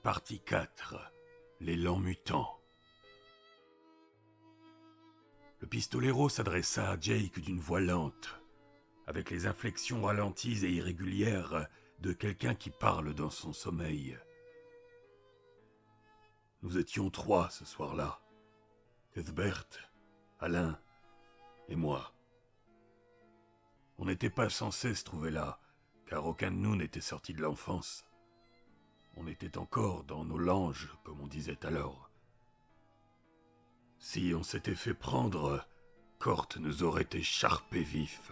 Partie 4. L'élan mutant. Le pistolero s'adressa à Jake d'une voix lente, avec les inflexions ralenties et irrégulières de quelqu'un qui parle dans son sommeil. Nous étions 3 ce soir-là. Cuthbert, Alain et moi. On n'était pas censé se trouver là, car aucun de nous n'était sorti de l'enfance. On était encore dans nos langes, comme on disait alors. Si on s'était fait prendre, Cort nous aurait écharpés vifs.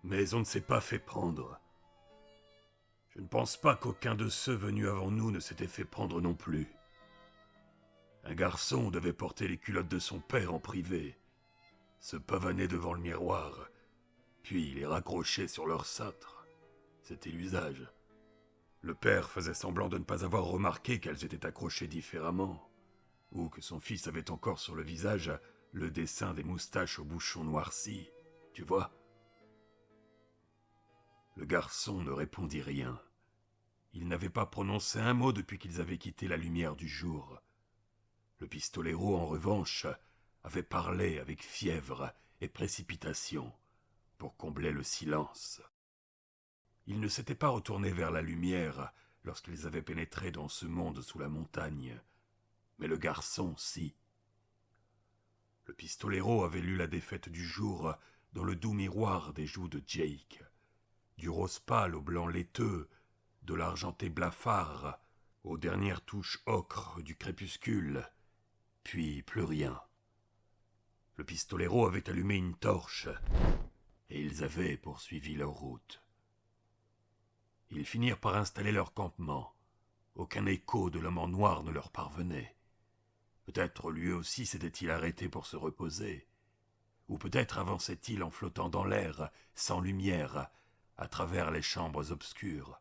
Mais on ne s'est pas fait prendre. Je ne pense pas qu'aucun de ceux venus avant nous ne s'était fait prendre non plus. Un garçon devait porter les culottes de son père en privé, se pavaner devant le miroir, puis les raccrocher sur leur cintre. C'était l'usage. Le père faisait semblant de ne pas avoir remarqué qu'elles étaient accrochées différemment, ou que son fils avait encore sur le visage le dessin des moustaches au bouchon noirci, tu vois. Le garçon ne répondit rien. Il n'avait pas prononcé un mot depuis qu'ils avaient quitté la lumière du jour. Le pistolero, en revanche, avait parlé avec fièvre et précipitation pour combler le silence. Il ne s'était pas retourné vers la lumière lorsqu'ils avaient pénétré dans ce monde sous la montagne, mais le garçon, si. Le pistolero avait lu la défaite du jour dans le doux miroir des joues de Jake, du rose pâle au blanc laiteux, de l'argenté blafard aux dernières touches ocre du crépuscule, puis plus rien. Le pistolero avait allumé une torche, et ils avaient poursuivi leur route. Ils finirent par installer leur campement. Aucun écho de l'homme en noir ne leur parvenait. Peut-être lui aussi s'était-il arrêté pour se reposer, ou peut-être avançait-il en flottant dans l'air, sans lumière, à travers les chambres obscures.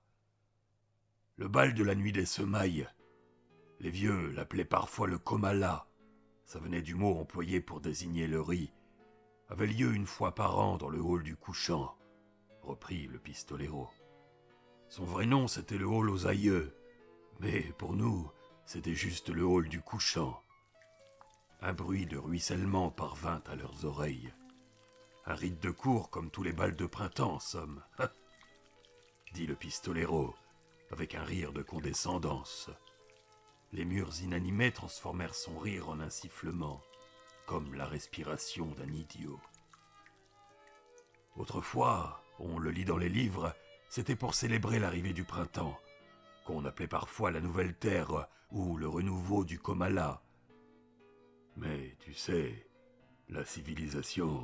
Le bal de la nuit des semailles, les vieux l'appelaient parfois le komala, ça venait du mot employé pour désigner le riz, avait lieu une fois par an dans le hall du couchant, reprit le pistolero. Son vrai nom, c'était le hall aux aïeux, mais pour nous, c'était juste le hall du couchant. Un bruit de ruissellement parvint à leurs oreilles. Un rite de cour comme tous les bals de printemps, en somme, dit le pistolero, avec un rire de condescendance. Les murs inanimés transformèrent son rire en un sifflement, comme la respiration d'un idiot. Autrefois, on le lit dans les livres, c'était pour célébrer l'arrivée du printemps, qu'on appelait parfois la nouvelle terre ou le renouveau du Komala. Mais tu sais, la civilisation...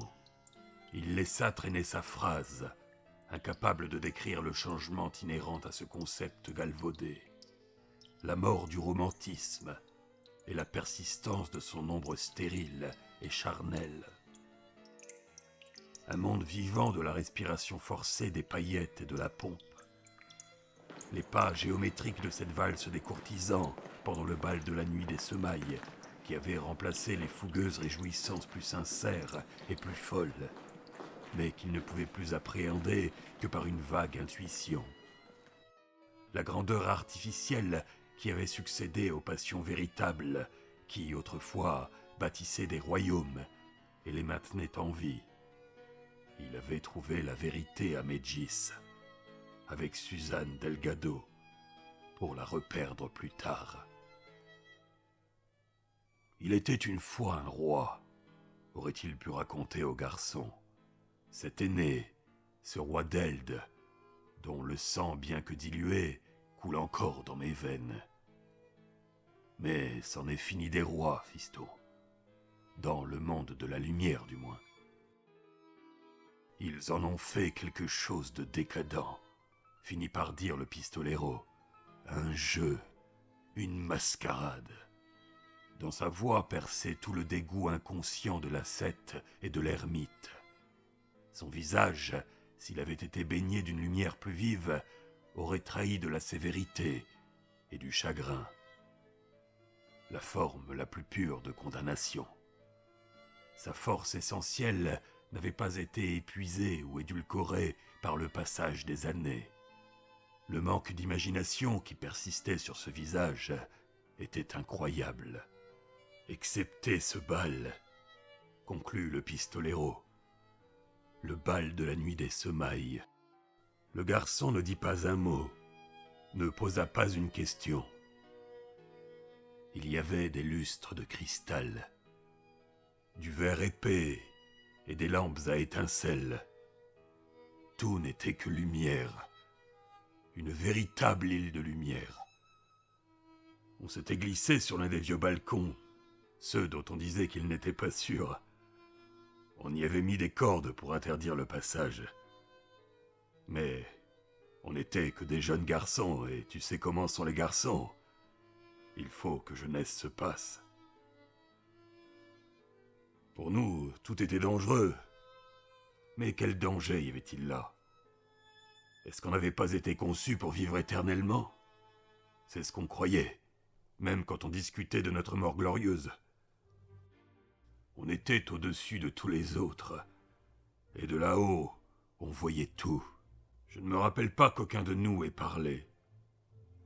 Il laissa traîner sa phrase, incapable de décrire le changement inhérent à ce concept galvaudé. La mort du romantisme et la persistance de son ombre stérile et charnelle. Un monde vivant de la respiration forcée des paillettes et de la pompe. Les pas géométriques de cette valse des courtisans pendant le bal de la nuit des semailles, qui avait remplacé les fougueuses réjouissances plus sincères et plus folles, mais qu'ils ne pouvaient plus appréhender que par une vague intuition. La grandeur artificielle qui avait succédé aux passions véritables, qui, autrefois, bâtissaient des royaumes et les maintenaient en vie. Il avait trouvé la vérité à Medjis, avec Suzanne Delgado, pour la reperdre plus tard. Il était une fois un roi, aurait-il pu raconter au garçon. Cet aîné, ce roi d'Eld, dont le sang, bien que dilué, coule encore dans mes veines. Mais c'en est fini des rois, fiston. Dans le monde de la lumière, du moins. Ils en ont fait quelque chose de décadent, finit par dire le pistolero. Un jeu, une mascarade. Dans sa voix perçait tout le dégoût inconscient de l'ascète et de l'ermite. Son visage, s'il avait été baigné d'une lumière plus vive, aurait trahi de la sévérité et du chagrin. La forme la plus pure de condamnation. Sa force essentielle n'avait pas été épuisée ou édulcorée par le passage des années. Le manque d'imagination qui persistait sur ce visage était incroyable. Excepté ce bal, conclut le pistolero. Le bal de la nuit des semailles. Le garçon ne dit pas un mot, ne posa pas une question. Il y avait des lustres de cristal, du verre épais et des lampes à étincelles. Tout n'était que lumière, une véritable île de lumière. On s'était glissé sur l'un des vieux balcons, ceux dont on disait qu'ils n'étaient pas sûrs. On y avait mis des cordes pour interdire le passage. Mais on n'était que des jeunes garçons, et tu sais comment sont les garçons. Il faut que jeunesse se passe. Pour nous, tout était dangereux. Mais quel danger y avait-il là? Est-ce qu'on n'avait pas été conçu pour vivre éternellement? C'est ce qu'on croyait, même quand on discutait de notre mort glorieuse. On était au-dessus de tous les autres, et de là-haut, on voyait tout. Je ne me rappelle pas qu'aucun de nous ait parlé.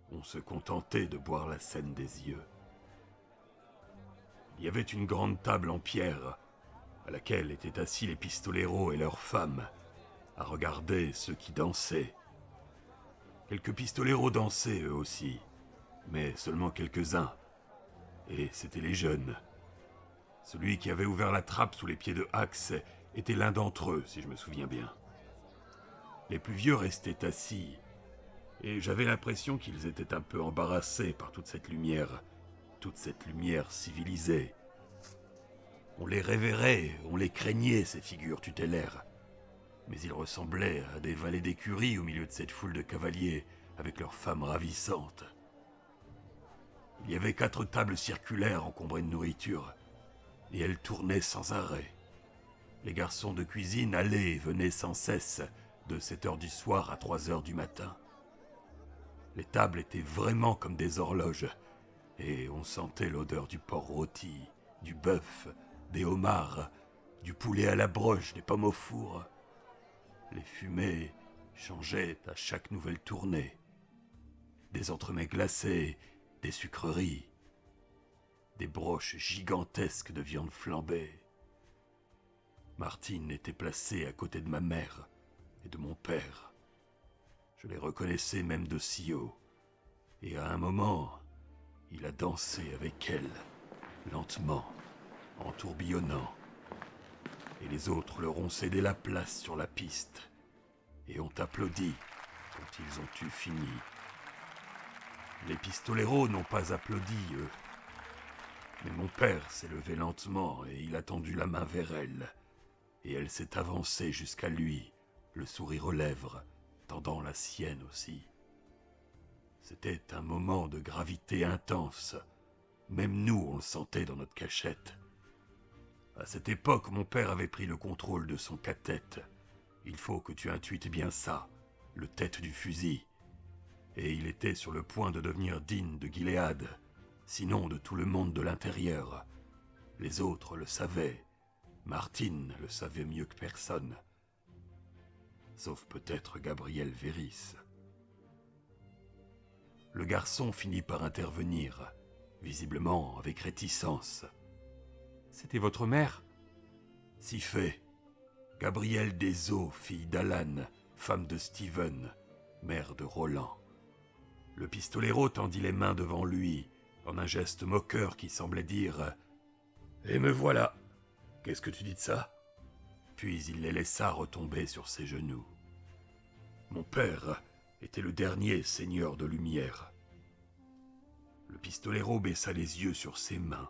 On se contentait de boire la scène des yeux. Il y avait une grande table en pierre, à laquelle étaient assis les pistoleros et leurs femmes, à regarder ceux qui dansaient. Quelques pistoleros dansaient eux aussi, mais seulement quelques-uns, et c'étaient les jeunes. Celui qui avait ouvert la trappe sous les pieds de Axe était l'un d'entre eux, si je me souviens bien. Les plus vieux restaient assis, et j'avais l'impression qu'ils étaient un peu embarrassés par toute cette lumière civilisée. On les révérait, on les craignait, ces figures tutélaires. Mais ils ressemblaient à des valets d'écurie au milieu de cette foule de cavaliers, avec leurs femmes ravissantes. Il y avait 4 tables circulaires encombrées de nourriture, et elles tournaient sans arrêt. Les garçons de cuisine allaient et venaient sans cesse, de 7 heures du soir à 3 heures du matin. Les tables étaient vraiment comme des horloges, et on sentait l'odeur du porc rôti, du bœuf, des homards, du poulet à la broche, des pommes au four. Les fumées changeaient à chaque nouvelle tournée. Des entremets glacés, des sucreries, des broches gigantesques de viande flambée. Martine était placée à côté de ma mère et de mon père. Je les reconnaissais même de si haut. Et à un moment, il a dansé avec elle, lentement, en tourbillonnant. Et les autres leur ont cédé la place sur la piste et ont applaudi quand ils ont eu fini. Les pistoleros n'ont pas applaudi, eux. Mais mon père s'est levé lentement et il a tendu la main vers elle. Et elle s'est avancée jusqu'à lui, le sourire aux lèvres, tendant la sienne aussi. C'était un moment de gravité intense. Même nous, on le sentait dans notre cachette. À cette époque, mon père avait pris le contrôle de son cathète. Il faut que tu intuites bien ça, le tête du fusil. Et il était sur le point de devenir digne de Gilead, sinon de tout le monde de l'intérieur. Les autres le savaient. Martine le savait mieux que personne. Sauf peut-être Gabriel Véris. Le garçon finit par intervenir, visiblement avec réticence. « C'était votre mère ?» ?»« Si fait. Gabrielle Deseaux, fille d'Alan, femme de Steven, mère de Roland. » Le pistolero tendit les mains devant lui, en un geste moqueur qui semblait dire « Et me voilà. Qu'est-ce que tu dis de ça ?» Puis il les laissa retomber sur ses genoux. Mon père était le dernier seigneur de lumière. Le pistolero baissa les yeux sur ses mains.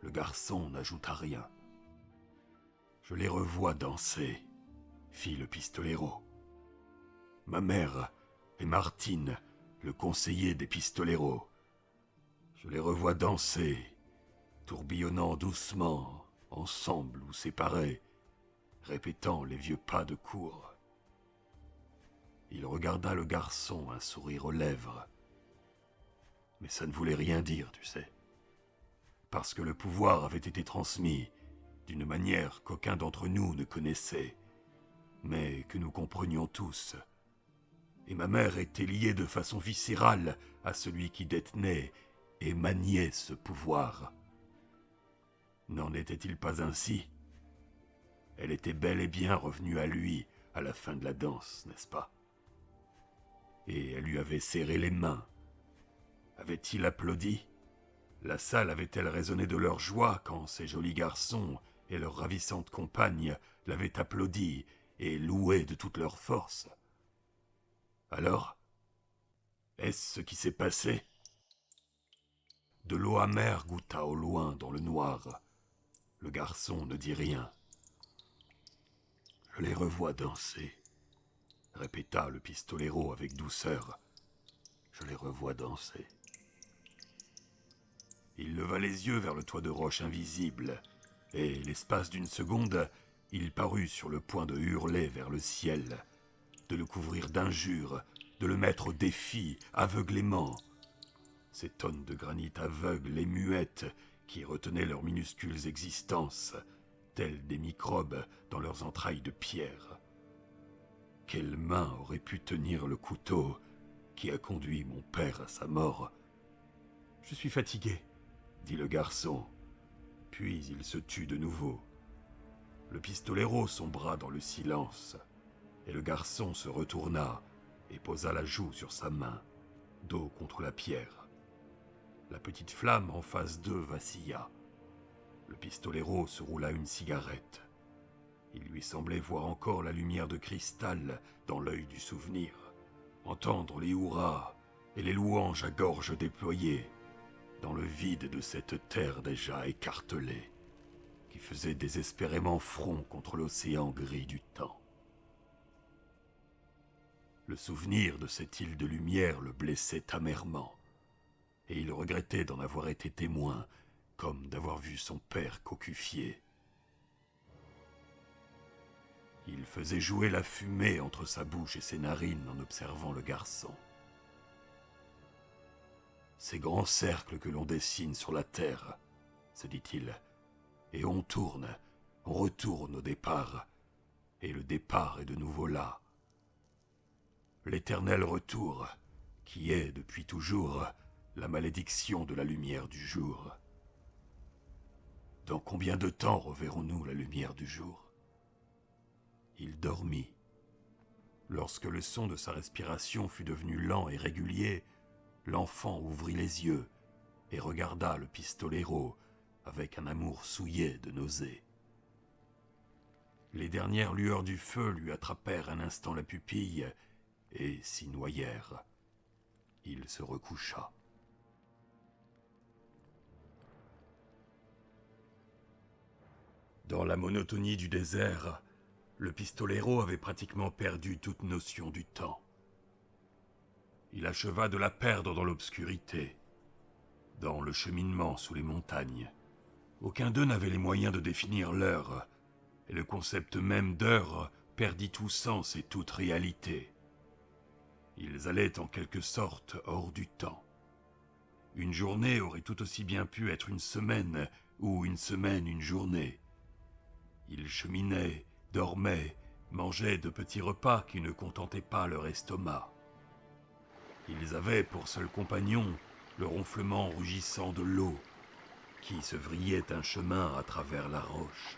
Le garçon n'ajouta rien. « Je les revois danser, » fit le pistolero. Ma mère et Martine, le conseiller des pistoleros. Je les revois danser, tourbillonnant doucement, ensemble ou séparés, répétant les vieux pas de cour. Il regarda le garçon, un sourire aux lèvres. Mais ça ne voulait rien dire, tu sais. Parce que le pouvoir avait été transmis d'une manière qu'aucun d'entre nous ne connaissait, mais que nous comprenions tous. et ma mère était liée de façon viscérale à celui qui détenait et maniait ce pouvoir. N'en était-il pas ainsi? Elle était bel et bien revenue à lui à la fin de la danse, n'est-ce pas? Et elle lui avait serré les mains. Avait-il applaudi? La salle avait-elle résonné de leur joie quand ces jolis garçons et leurs ravissantes compagnes l'avaient applaudi et loué de toute leur force? Alors, est-ce ce qui s'est passé? De l'eau amère goûta au loin dans le noir. Le garçon ne dit rien. « Je les revois danser », répéta le pistolero avec douceur. « Je les revois danser. » Il leva les yeux vers le toit de roche invisible, et, l'espace d'une seconde, il parut sur le point de hurler vers le ciel, de le couvrir d'injures, de le mettre au défi, aveuglément. Ces tonnes de granit aveugles et muettes qui retenaient leurs minuscules existences, telles des microbes dans leurs entrailles de pierre. Quelle main aurait pu tenir le couteau qui a conduit mon père à sa mort? « Je suis fatigué, » dit le garçon, puis il se tut de nouveau. Le pistolero sombra dans le silence, et le garçon se retourna et posa la joue sur sa main, dos contre la pierre. La petite flamme en face d'eux vacilla. Le pistolero se roula une cigarette. Il lui semblait voir encore la lumière de cristal dans l'œil du souvenir, entendre les hurrahs et les louanges à gorge déployée dans le vide de cette terre déjà écartelée, qui faisait désespérément front contre l'océan gris du temps. Le souvenir de cette île de lumière le blessait amèrement, et il regrettait d'en avoir été témoin, comme d'avoir vu son père cocufié. Il faisait jouer la fumée entre sa bouche et ses narines en observant le garçon. Ces grands cercles que l'on dessine sur la terre, se dit-il, et on tourne, on retourne au départ, et le départ est de nouveau là. L'éternel retour, qui est, depuis toujours, la malédiction de la lumière du jour. Dans combien de temps reverrons-nous la lumière du jour? Il dormit. Lorsque le son de sa respiration fut devenu lent et régulier, l'enfant ouvrit les yeux et regarda le pistolero avec un amour souillé de nausée. Les dernières lueurs du feu lui attrapèrent un instant la pupille et s'y noyèrent. Il se recoucha. Dans la monotonie du désert, le pistolero avait pratiquement perdu toute notion du temps. Il acheva de la perdre dans l'obscurité, dans le cheminement sous les montagnes. Aucun d'eux n'avait les moyens de définir l'heure, et le concept même d'heure perdit tout sens et toute réalité. Ils allaient en quelque sorte hors du temps. Une journée aurait tout aussi bien pu être une semaine, ou une semaine une journée. Ils cheminaient, dormaient, mangeaient de petits repas qui ne contentaient pas leur estomac. Ils avaient pour seul compagnon le ronflement rugissant de l'eau, qui se vrillait un chemin à travers la roche.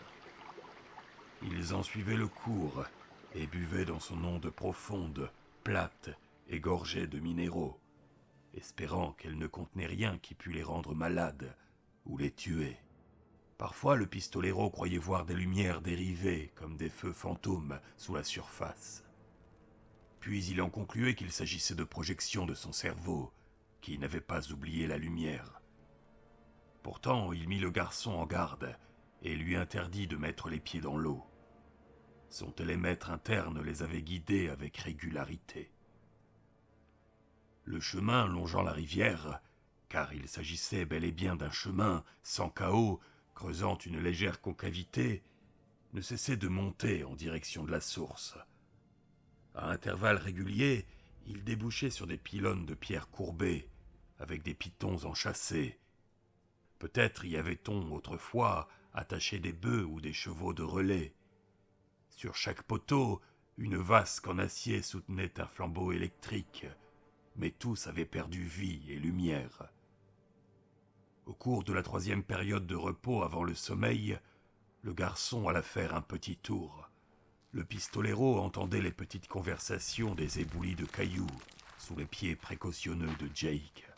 Ils en suivaient le cours et buvaient dans son onde profonde, plate et gorgée de minéraux, espérant qu'elle ne contenait rien qui pût les rendre malades ou les tuer. Parfois, le pistolero croyait voir des lumières dérivées comme des feux fantômes sous la surface. Puis il en concluait qu'il s'agissait de projections de son cerveau, qui n'avait pas oublié la lumière. Pourtant, il mit le garçon en garde et lui interdit de mettre les pieds dans l'eau. Son télémètre interne les avait guidés avec régularité. Le chemin longeant la rivière, car il s'agissait bel et bien d'un chemin sans chaos, creusant une légère concavité, ne cessait de monter en direction de la source. À intervalles réguliers, il débouchait sur des pylônes de pierre courbées, avec des pitons enchâssés. Peut-être y avait-on autrefois attaché des bœufs ou des chevaux de relais. Sur chaque poteau, Une vasque en acier soutenait un flambeau électrique, mais tous avaient perdu vie et lumière. Au cours de la 3e période de repos avant le sommeil, le garçon alla faire un petit tour. Le pistolero entendait les petites conversations des éboulis de cailloux sous les pieds précautionneux de Jake.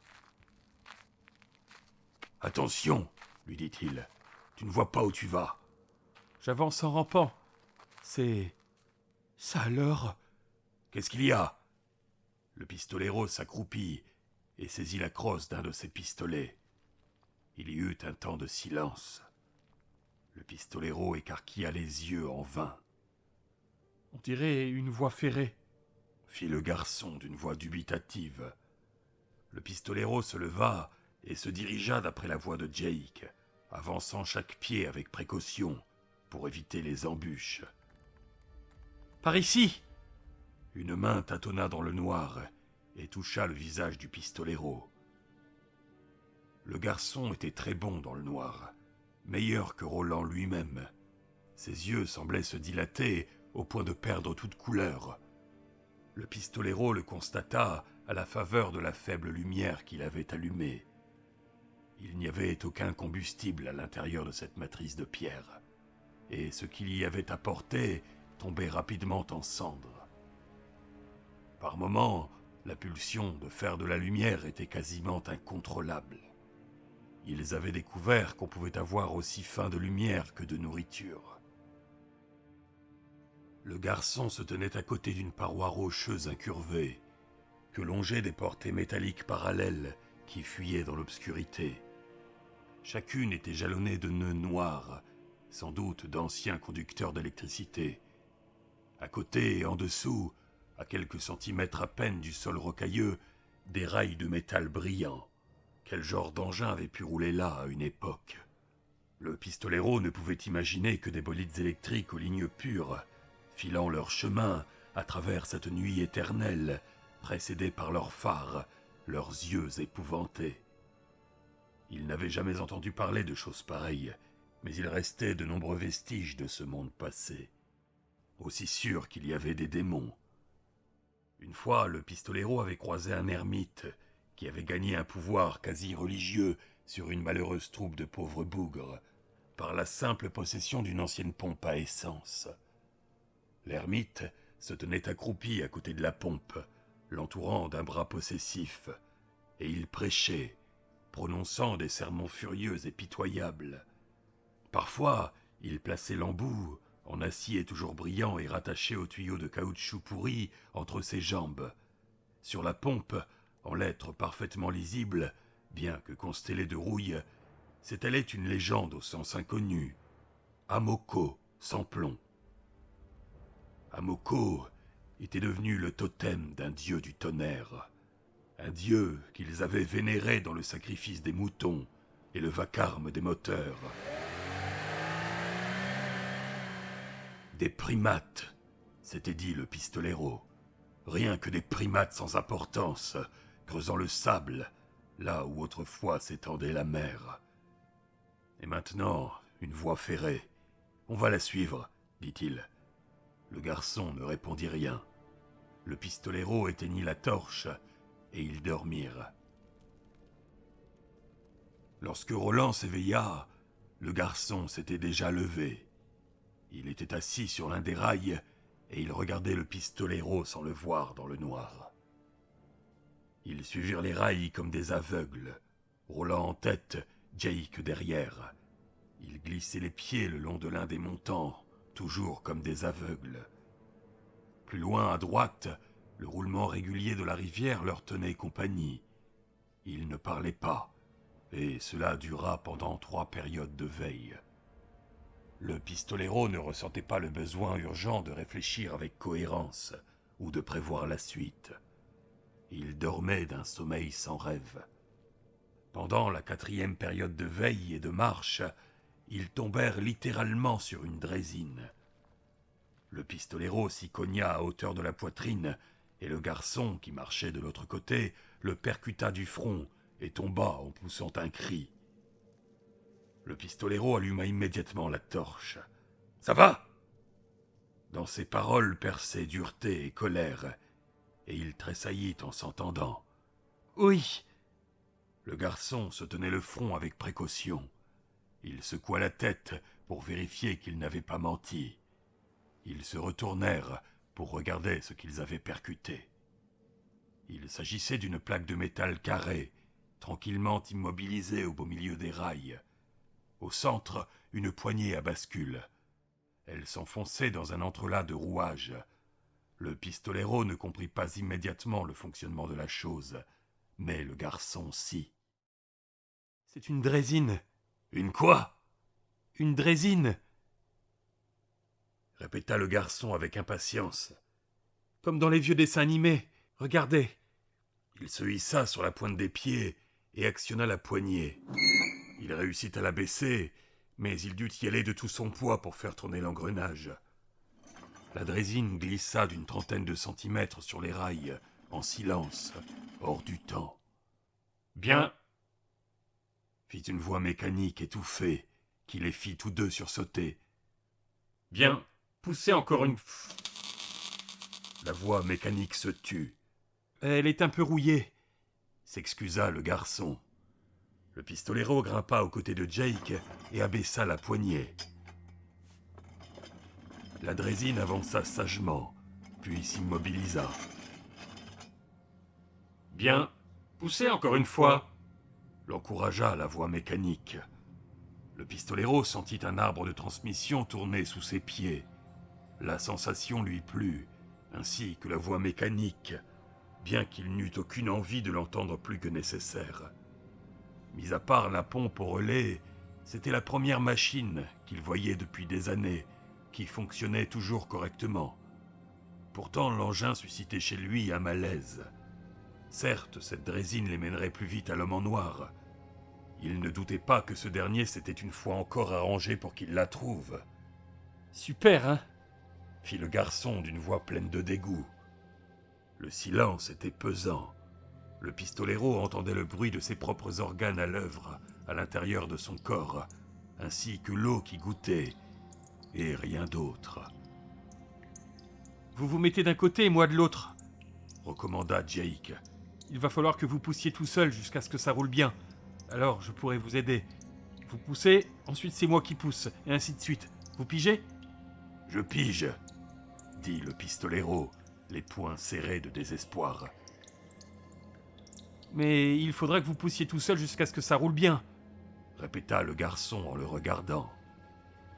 « Attention, lui dit-il, tu ne vois pas où tu vas. » J'avance en rampant. C'est... ça alors ? Qu'est-ce qu'il y a ? Le pistolero s'accroupit et saisit la crosse d'un de ses pistolets. Il y eut un temps de silence. Le pistolero écarquilla les yeux en vain. « On dirait une voie ferrée. » fit le garçon d'une voix dubitative. Le pistolero se leva et se dirigea d'après la voie de Jake, avançant chaque pied avec précaution pour éviter les embûches. « Par ici !» Une main tâtonna dans le noir et toucha le visage du pistolero. Le garçon était très bon dans le noir, meilleur que Roland lui-même. Ses yeux semblaient se dilater au point de perdre toute couleur. Le pistolero le constata à la faveur de la faible lumière qu'il avait allumée. Il n'y avait aucun combustible à l'intérieur de cette matrice de pierre, et ce qu'il y avait apporté tombait rapidement en cendres. Par moments, la pulsion de faire de la lumière était quasiment incontrôlable. Ils avaient découvert qu'on pouvait avoir aussi faim de lumière que de nourriture. Le garçon se tenait à côté d'une paroi rocheuse incurvée, que longeaient des portées métalliques parallèles qui fuyaient dans l'obscurité. Chacune était jalonnée de nœuds noirs, sans doute d'anciens conducteurs d'électricité. À côté et en dessous, à quelques centimètres à peine du sol rocailleux, des rails de métal brillants. Quel genre d'engin avait pu rouler là à une époque ? Le pistolero ne pouvait imaginer que des bolides électriques aux lignes pures, filant leur chemin à travers cette nuit éternelle, précédés par leurs phares, leurs yeux épouvantés. Il n'avait jamais entendu parler de choses pareilles, mais il restait de nombreux vestiges de ce monde passé. Aussi sûr qu'il y avait des démons. Une fois, le pistolero avait croisé un ermite qui avait gagné un pouvoir quasi religieux sur une malheureuse troupe de pauvres bougres, par la simple possession d'une ancienne pompe à essence. L'ermite se tenait accroupi à côté de la pompe, l'entourant d'un bras possessif, et il prêchait, prononçant des sermons furieux et pitoyables. Parfois, il plaçait l'embout, en acier toujours brillant et rattaché au tuyau de caoutchouc pourri entre ses jambes. Sur la pompe, en lettres parfaitement lisibles, bien que constellées de rouille, s'étalait une légende au sens inconnu. Amoko, sans plomb. Amoko était devenu le totem d'un dieu du tonnerre. Un dieu qu'ils avaient vénéré dans le sacrifice des moutons et le vacarme des moteurs. Des primates, s'était dit le pistolero. Rien que des primates sans importance, creusant le sable, là où autrefois s'étendait la mer. Et maintenant, une voie ferrée. On va la suivre, dit-il. Le garçon ne répondit rien. Le pistolero éteignit la torche, et ils dormirent. Lorsque Roland s'éveilla, le garçon s'était déjà levé. Il était assis sur l'un des rails, et il regardait le pistolero sans le voir dans le noir. Ils suivirent les rails comme des aveugles, Roland en tête, Jake derrière. Ils glissaient les pieds le long de l'un des montants, toujours comme des aveugles. Plus loin à droite, le roulement régulier de la rivière leur tenait compagnie. Ils ne parlaient pas, et cela dura pendant 3 périodes de veille. Le pistolero ne ressentait pas le besoin urgent de réfléchir avec cohérence ou de prévoir la suite. Il dormait d'un sommeil sans rêve. Pendant la 4e période de veille et de marche, ils tombèrent littéralement sur une draisine. Le pistolero s'y cogna à hauteur de la poitrine, et le garçon, qui marchait de l'autre côté, le percuta du front et tomba en poussant un cri. Le pistolero alluma immédiatement la torche. « Ça va ?» Dans ses paroles perçaient dureté et colère, et il tressaillit en s'entendant. Oui. Le garçon se tenait le front avec précaution. Il secoua la tête pour vérifier qu'ils n'avaient pas menti. Ils se retournèrent pour regarder ce qu'ils avaient percuté. Il s'agissait d'une plaque de métal carré, tranquillement immobilisée au beau milieu des rails. Au centre, une poignée à bascule. Elle s'enfonçait dans un entrelac de rouages. Le pistolero ne comprit pas immédiatement le fonctionnement de la chose, mais le garçon si. « C'est une draisine. »« Une quoi ?»« Une draisine. » répéta le garçon avec impatience. « Comme dans les vieux dessins animés. Regardez. » Il se hissa sur la pointe des pieds et actionna la poignée. Il réussit à la baisser, mais il dut y aller de tout son poids pour faire tourner l'engrenage. La draisine glissa d'une trentaine de centimètres sur les rails, en silence, hors du temps. « Bien, » fit une voix mécanique étouffée, qui les fit tous deux sursauter. « Bien, poussez encore une fois. » La voix mécanique se tut. « Elle est un peu rouillée. » s'excusa le garçon. Le pistolero grimpa aux côtés de Jake et abaissa la poignée. La draisine avança sagement, puis s'immobilisa. « Bien, poussez encore une fois. » l'encouragea la voix mécanique. Le pistolero sentit un arbre de transmission tourner sous ses pieds. La sensation lui plut, ainsi que la voix mécanique, bien qu'il n'eût aucune envie de l'entendre plus que nécessaire. Mis à part la pompe au relais, c'était la première machine qu'il voyait depuis des années, qui fonctionnait toujours correctement. Pourtant, l'engin suscitait chez lui un malaise. Certes, cette draisine les mènerait plus vite à l'homme en noir. Il ne doutait pas que ce dernier s'était une fois encore arrangé pour qu'il la trouve. « Super, hein ?» fit le garçon d'une voix pleine de dégoût. Le silence était pesant. Le pistolero entendait le bruit de ses propres organes à l'œuvre, à l'intérieur de son corps, ainsi que l'eau qui goûtait, et rien d'autre. « Vous vous mettez d'un côté et moi de l'autre, » recommanda Jake. « Il va falloir que vous poussiez tout seul jusqu'à ce que ça roule bien. Alors, je pourrai vous aider. Vous poussez, ensuite c'est moi qui pousse, et ainsi de suite. Vous pigez ? » ?»« Je pige, dit le pistolero, les poings serrés de désespoir. « Mais il faudra que vous poussiez tout seul jusqu'à ce que ça roule bien, » répéta le garçon en le regardant.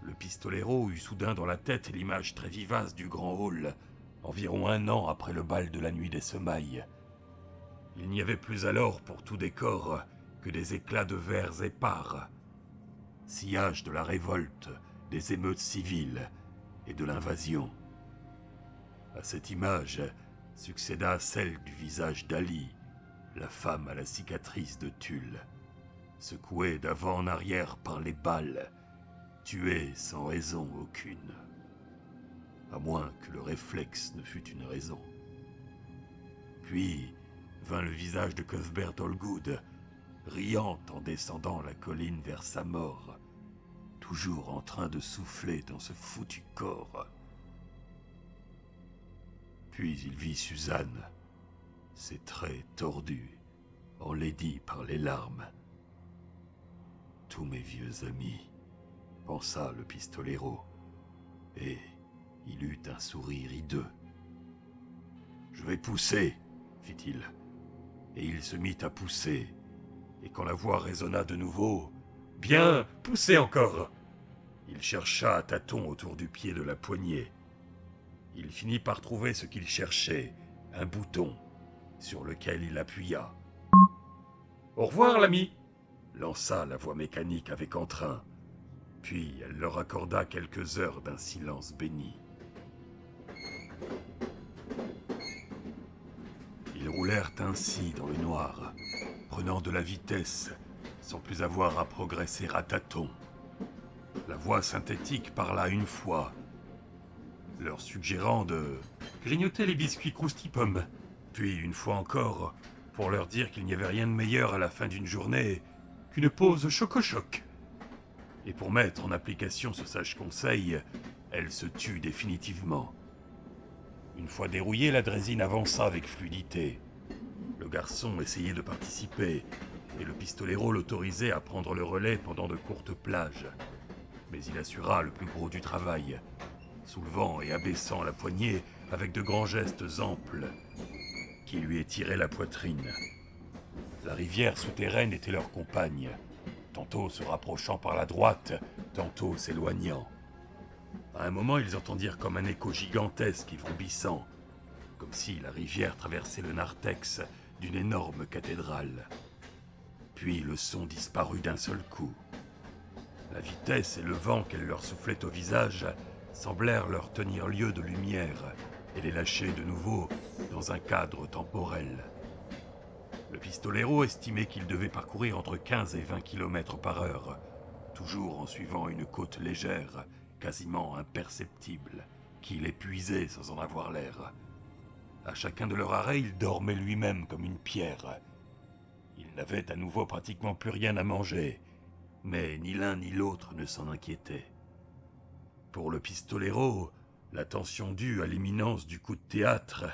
Le pistolero eut soudain dans la tête l'image très vivace du grand hall, environ 1 an après le bal de la nuit des semailles. Il n'y avait plus alors pour tout décor que des éclats de verres épars, sillage de la révolte, des émeutes civiles et de l'invasion. À cette image succéda celle du visage d'Ali, la femme à la cicatrice de tulle, secouée d'avant en arrière par les balles, tuée sans raison aucune, à moins que le réflexe ne fût une raison. Puis vint le visage de Cuthbert Allgood, riant en descendant la colline vers sa mort, toujours en train de souffler dans ce foutu corps. Puis il vit Suzanne, ses traits tordus, enlaidis par les larmes. « Tous mes vieux amis », pensa le pistolero, et il eut un sourire hideux. « Je vais pousser », fit-il, et il se mit à pousser, et quand la voix résonna de nouveau, « Bien, poussez encore !» il chercha à tâtons autour du pied de la poignée. Il finit par trouver ce qu'il cherchait, un bouton, sur lequel il appuya. « Au revoir, l'ami !» lança la voix mécanique avec entrain, puis elle leur accorda quelques heures d'un silence béni. Ils roulèrent ainsi dans le noir, prenant de la vitesse, sans plus avoir à progresser à tâtons. La voix synthétique parla une fois, leur suggérant de grignoter les biscuits Crousti-Pomme, puis une fois encore, pour leur dire qu'il n'y avait rien de meilleur à la fin d'une journée qu'une pause choco-choc. Et pour mettre en application ce sage conseil, elle se tut définitivement. Une fois dérouillée, la draisine avança avec fluidité. Le garçon essayait de participer, et le pistolero l'autorisait à prendre le relais pendant de courtes plages. Mais il assura le plus gros du travail, soulevant et abaissant la poignée avec de grands gestes amples qui lui étiraient la poitrine. La rivière souterraine était leur compagne, tantôt se rapprochant par la droite, tantôt s'éloignant. À un moment, ils entendirent comme un écho gigantesque et vrombissant, comme si la rivière traversait le narthex d'une énorme cathédrale. Puis le son disparut d'un seul coup. La vitesse et le vent qu'elle leur soufflait au visage semblèrent leur tenir lieu de lumière et les lâcher de nouveau dans un cadre temporel. Le pistolero estimait qu'il devait parcourir entre 15 et 20 km par heure, toujours en suivant une côte légère, quasiment imperceptible, qui l'épuisait sans en avoir l'air. À chacun de leurs arrêts, il dormait lui-même comme une pierre. Il n'avait à nouveau pratiquement plus rien à manger, mais ni l'un ni l'autre ne s'en inquiétait. Pour le pistolero, la tension due à l'imminence du coup de théâtre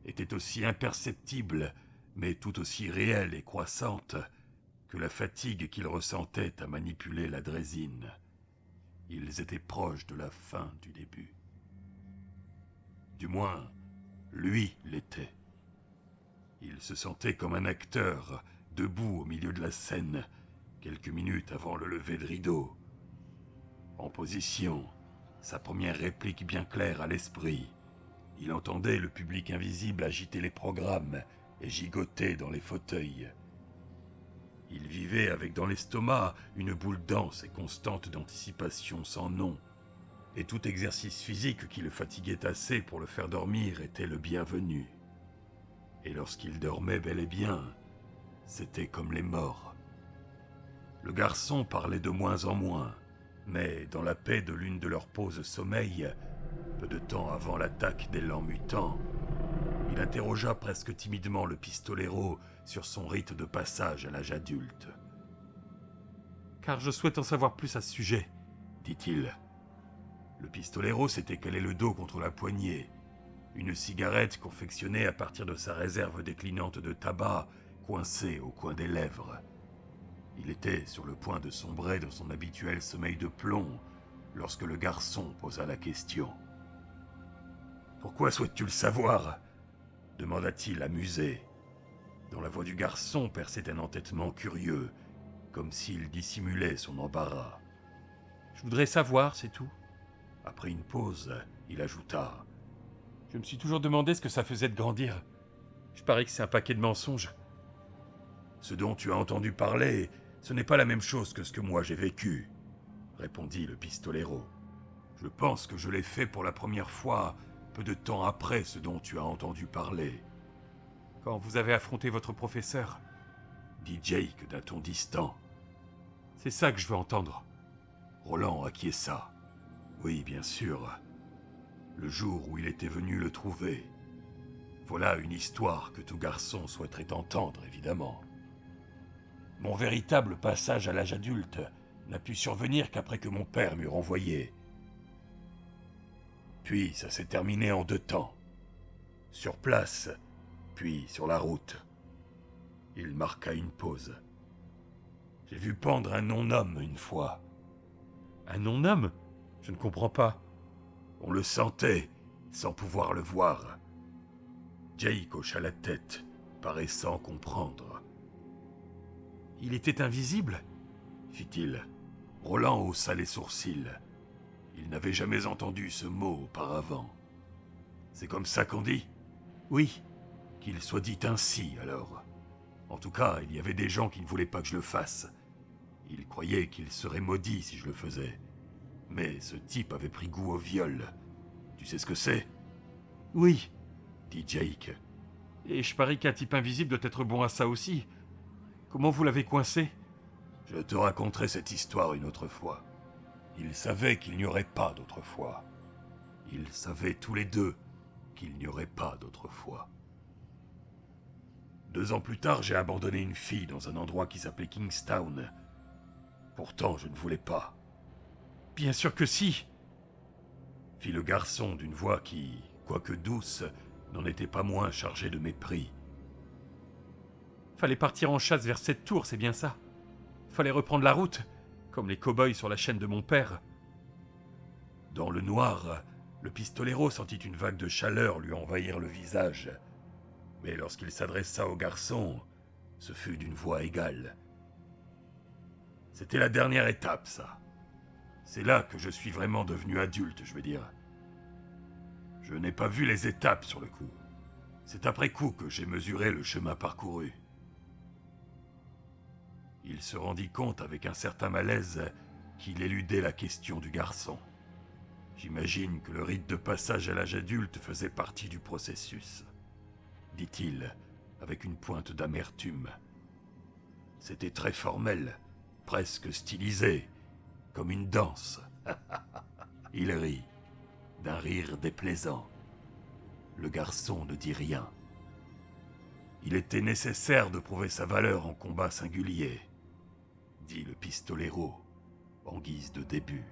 était aussi imperceptible, mais tout aussi réelle et croissante, que la fatigue qu'il ressentait à manipuler la draisine. Ils étaient proches de la fin du début. Du moins, lui l'était. Il se sentait comme un acteur, debout au milieu de la scène, quelques minutes avant le lever de rideau. En position, sa première réplique bien claire à l'esprit, il entendait le public invisible agiter les programmes et gigoter dans les fauteuils. Il vivait avec dans l'estomac une boule dense et constante d'anticipation sans nom, et tout exercice physique qui le fatiguait assez pour le faire dormir était le bienvenu. Et lorsqu'il dormait bel et bien, c'était comme les morts. Le garçon parlait de moins en moins, mais dans la paix de l'une de leurs pauses sommeil, peu de temps avant l'attaque des lents mutants, il interrogea presque timidement le pistolero sur son rite de passage à l'âge adulte. « Car je souhaite en savoir plus à ce sujet, » dit-il. Le pistolero s'était calé le dos contre la poignée, une cigarette confectionnée à partir de sa réserve déclinante de tabac coincée au coin des lèvres. Il était sur le point de sombrer dans son habituel sommeil de plomb lorsque le garçon posa la question. « Pourquoi souhaites-tu le savoir ?» demanda-t-il amusé. Dans la voix du garçon perçait un entêtement curieux, comme s'il dissimulait son embarras. « Je voudrais savoir, c'est tout. » Après une pause, il ajouta. « Je me suis toujours demandé ce que ça faisait de grandir. Je parie que c'est un paquet de mensonges. » « Ce dont tu as entendu parler, ce n'est pas la même chose que ce que moi j'ai vécu, » répondit le pistolero. « Je pense que je l'ai fait pour la première fois peu de temps après ce dont tu as entendu parler. » « Quand vous avez affronté votre professeur, » dit Jake d'un ton distant. « C'est ça que je veux entendre. » Roland acquiesça. Oui, bien sûr. Le jour où il était venu le trouver. Voilà une histoire que tout garçon souhaiterait entendre, évidemment. Mon véritable passage à l'âge adulte n'a pu survenir qu'après que mon père m'eut renvoyé. Puis ça s'est terminé en 2 temps. Sur place, puis sur la route. Il marqua une pause. J'ai vu pendre un non-homme une fois. Un non-homme ? Je ne comprends pas. On le sentait, sans pouvoir le voir. Jake hocha la tête, paraissant comprendre. Il était invisible ? Fit-il. Roland haussa les sourcils. Il n'avait jamais entendu ce mot auparavant. C'est comme ça qu'on dit ? Oui. Qu'il soit dit ainsi, alors. En tout cas, il y avait des gens qui ne voulaient pas que je le fasse. Ils croyaient qu'il serait maudit si je le faisais. Mais ce type avait pris goût au viol. Tu sais ce que c'est ? Oui, dit Jake. Et je parie qu'un type invisible doit être bon à ça aussi. Comment vous l'avez coincé ? Je te raconterai cette histoire une autre fois. Ils savaient qu'il n'y aurait pas d'autre fois. Ils savaient tous les deux qu'il n'y aurait pas d'autre fois. 2 ans plus tard, j'ai abandonné une fille dans un endroit qui s'appelait Kingstown. Pourtant, je ne voulais pas. Bien sûr que si. fit le garçon d'une voix qui, quoique douce, n'en était pas moins chargée de mépris. Fallait partir en chasse vers cette tour, c'est bien ça. Fallait reprendre la route, comme les cow-boys sur la chaîne de mon père. Dans le noir, le pistolero sentit une vague de chaleur lui envahir le visage. Mais lorsqu'il s'adressa au garçon, ce fut d'une voix égale. C'était la dernière étape, ça. C'est là que je suis vraiment devenu adulte, je veux dire. Je n'ai pas vu les étapes sur le coup. C'est après coup que j'ai mesuré le chemin parcouru. Il se rendit compte avec un certain malaise qu'il éludait la question du garçon. J'imagine que le rite de passage à l'âge adulte faisait partie du processus, dit-il, avec une pointe d'amertume. C'était très formel, presque stylisé, comme une danse. Il rit, d'un rire déplaisant. Le garçon ne dit rien. Il était nécessaire de prouver sa valeur en combat singulier, dit le pistolero, en guise de début.